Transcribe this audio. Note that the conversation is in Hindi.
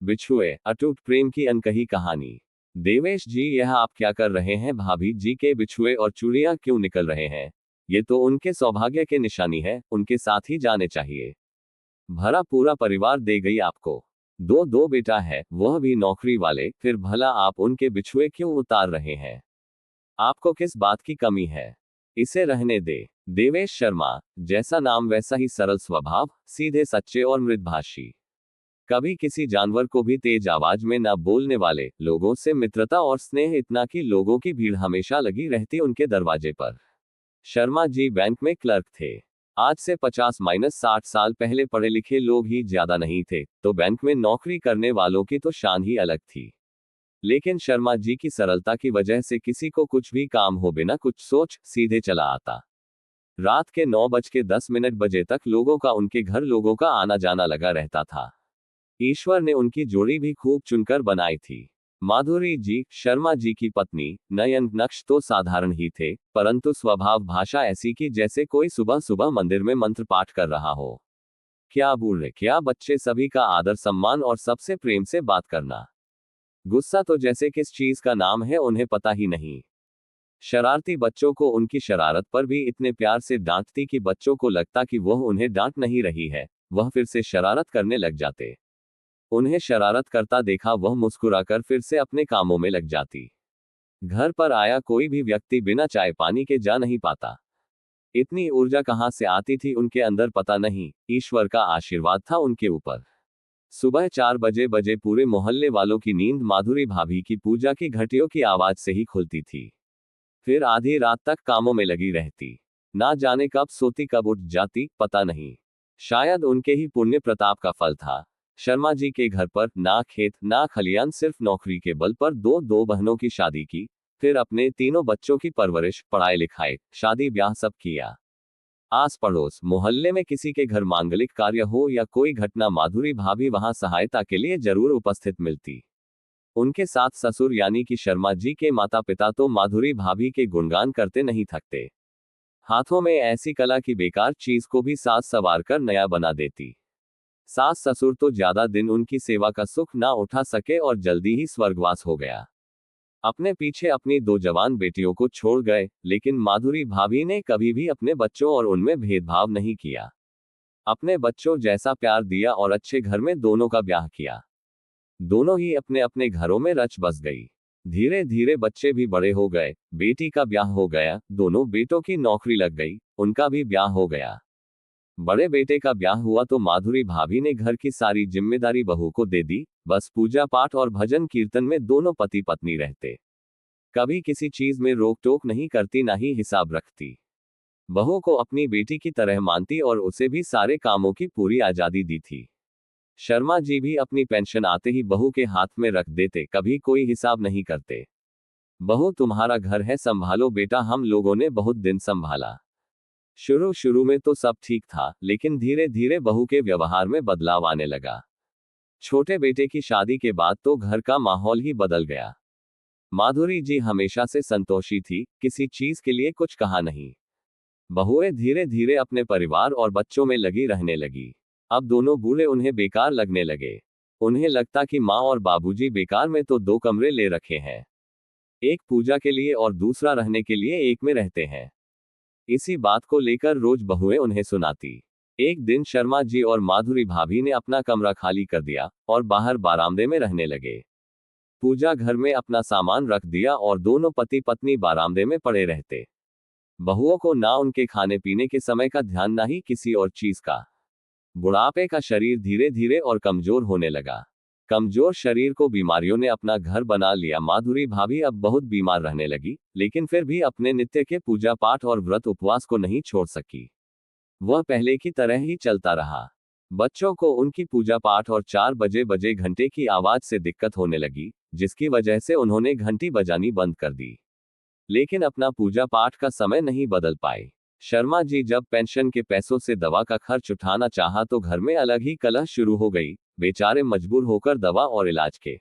बिछुए, अटूट प्रेम की अनकही कहानी। देवेश जी, यह आप क्या कर रहे हैं? भाभी जी के बिछुए और चूड़ियां क्यों निकल रहे हैं? ये तो उनके सौभाग्य के निशानी है, उनके साथ ही जाने चाहिए। भरा पूरा परिवार दे गई आपको। दो दो बेटा है, वह भी नौकरी वाले, फिर भला आप उनके बिछुए क्यों उतार रहे हैं? आपको किस बात की कमी है? इसे रहने दे। देवेश शर्मा, जैसा नाम वैसा ही सरल स्वभाव, सीधे सच्चे और मृदभाषी। कभी किसी जानवर को भी तेज आवाज में न बोलने वाले, लोगों से मित्रता और स्नेह इतना कि लोगों की भीड़ हमेशा लगी रहती उनके दरवाजे पर। शर्मा जी बैंक में क्लर्क थे। आज से 50-60 साल पहले पढ़े लिखे लोग ही ज्यादा नहीं थे, तो बैंक में नौकरी करने वालों की तो शान ही अलग थी। लेकिन शर्मा जी की सरलता की वजह से किसी को कुछ भी काम हो बिना कुछ सोच सीधे चला आता। रात के 9:10 बजे तक लोगों का उनके घर लोगों का आना जाना लगा रहता था। ईश्वर ने उनकी जोड़ी भी खूब चुनकर बनाई थी। माधुरी जी, शर्मा जी की पत्नी, नयन नक्श तो साधारण ही थे, परंतु स्वभाव भाषा ऐसी कि जैसे कोई सुबह सुबह मंदिर में मंत्र पाठ कर रहा हो। क्या बूढ़े क्या बच्चे, सभी का आदर सम्मान और सबसे प्रेम से बात करना। गुस्सा तो जैसे किस चीज का नाम है उन्हें पता ही नहीं। शरारती बच्चों को उनकी शरारत पर भी इतने प्यार से डांटती कि बच्चों को लगता कि वह उन्हें डांट नहीं रही है, वह फिर से शरारत करने लग जाते। उन्हें शरारत करता देखा वह मुस्कुराकर फिर से अपने कामों में लग जाती। घर पर आया कोई भी व्यक्ति बिना चाय पानी के जा नहीं पाता। इतनी ऊर्जा कहां से आती थी उनके अंदर पता नहीं, ईश्वर का आशीर्वाद था उनके ऊपर। सुबह 4 बजे पूरे मोहल्ले वालों की नींद माधुरी भाभी की पूजा की घंटियों की आवाज से ही खुलती थी। फिर आधी रात तक कामों में लगी रहती। ना जाने कब सोती कब उठ जाती, पता नहीं। शायद उनके ही पुण्य प्रताप का फल था। शर्मा जी के घर पर ना खेत ना खलियान, सिर्फ नौकरी के बल पर दो दो बहनों की शादी की, फिर अपने तीनों बच्चों की परवरिश, पढ़ाई लिखाई, शादी ब्याह सब किया। आस पड़ोस मोहल्ले में किसी के घर मांगलिक कार्य हो या कोई घटना, माधुरी भाभी वहां सहायता के लिए जरूर उपस्थित मिलती। उनके साथ ससुर यानी कि शर्मा जी के माता पिता तो माधुरी भाभी के गुणगान करते नहीं थकते। हाथों में ऐसी कला की बेकार चीज को भी सास संवार कर नया बना देती। सास ससुर तो ज्यादा दिन उनकी सेवा का सुख ना उठा सके और जल्दी ही स्वर्गवास हो गया। अपने पीछे अपनी दो जवान बेटियों को छोड़ गए, लेकिन माधुरी भाभी ने कभी भी अपने बच्चों और उनमें भेदभाव नहीं किया। अपने बच्चों जैसा प्यार दिया और अच्छे घर में दोनों का ब्याह किया। दोनों ही अपने अपने घरों में रच बस गई। धीरे धीरे बच्चे भी बड़े हो गए, बेटी का ब्याह हो गया, दोनों बेटों की नौकरी लग गई, उनका भी ब्याह हो गया। बड़े बेटे का ब्याह हुआ तो माधुरी भाभी ने घर की सारी जिम्मेदारी बहू को दे दी, बस पूजा पाठ और भजन कीर्तन में दोनों पति पत्नी रहते। कभी किसी चीज में रोक टोक नहीं करती, ना ही हिसाब रखती। बहू को अपनी बेटी की तरह मानती और उसे भी सारे कामों की पूरी आजादी दी थी। शर्मा जी भी अपनी पेंशन आते ही बहू के हाथ में रख देते, कभी कोई हिसाब नहीं करते। बहू तुम्हारा घर है, संभालो बेटा, हम लोगों ने बहुत दिन संभाला। शुरू शुरू में तो सब ठीक था, लेकिन धीरे धीरे बहू के व्यवहार में बदलाव आने लगा। छोटे बेटे की शादी के बाद तो घर का माहौल ही बदल गया। माधुरी जी हमेशा से संतोषी थी, किसी चीज के लिए कुछ कहा नहीं। बहुएं धीरे धीरे अपने परिवार और बच्चों में लगी रहने लगी। अब दोनों बूढ़े उन्हें बेकार लगने लगे। उन्हें लगता कि माँ और बाबूजी बेकार में तो दो कमरे ले रखे हैं, एक पूजा के लिए और दूसरा रहने के लिए एक में रहते हैं। इसी बात को लेकर रोज बहुएं उन्हें सुनाती। एक दिन शर्मा जी और माधुरी भाभी ने अपना कमरा खाली कर दिया और बाहर बारामदे में रहने लगे। पूजा घर में अपना सामान रख दिया और दोनों पति पत्नी बारामदे में पड़े रहते। बहुओं को ना उनके खाने पीने के समय का ध्यान, ना ही किसी और चीज का। बुढ़ापे का शरीर धीरे धीरे और कमजोर होने लगा। कमजोर शरीर को बीमारियों ने अपना घर बना लिया। माधुरी भाभी अब बहुत बीमार रहने लगी, लेकिन फिर भी अपने नित्य के पूजा पाठ और व्रत उपवास को नहीं छोड़ सकी। वह पहले की तरह ही चलता रहा। बच्चों को उनकी पूजा पाठ और 4 बजे घंटे की आवाज से दिक्कत होने लगी, जिसकी वजह से उन्होंने घंटी बजानी बंद कर दी। लेकिन अपना पूजा पाठ का समय नहीं बदल पाए। शर्मा जी जब पेंशन के पैसों से दवा का खर्च उठाना चाहा तो घर में अलग ही कलह शुरू हो गई। बेचारे मजबूर होकर दवा और इलाज के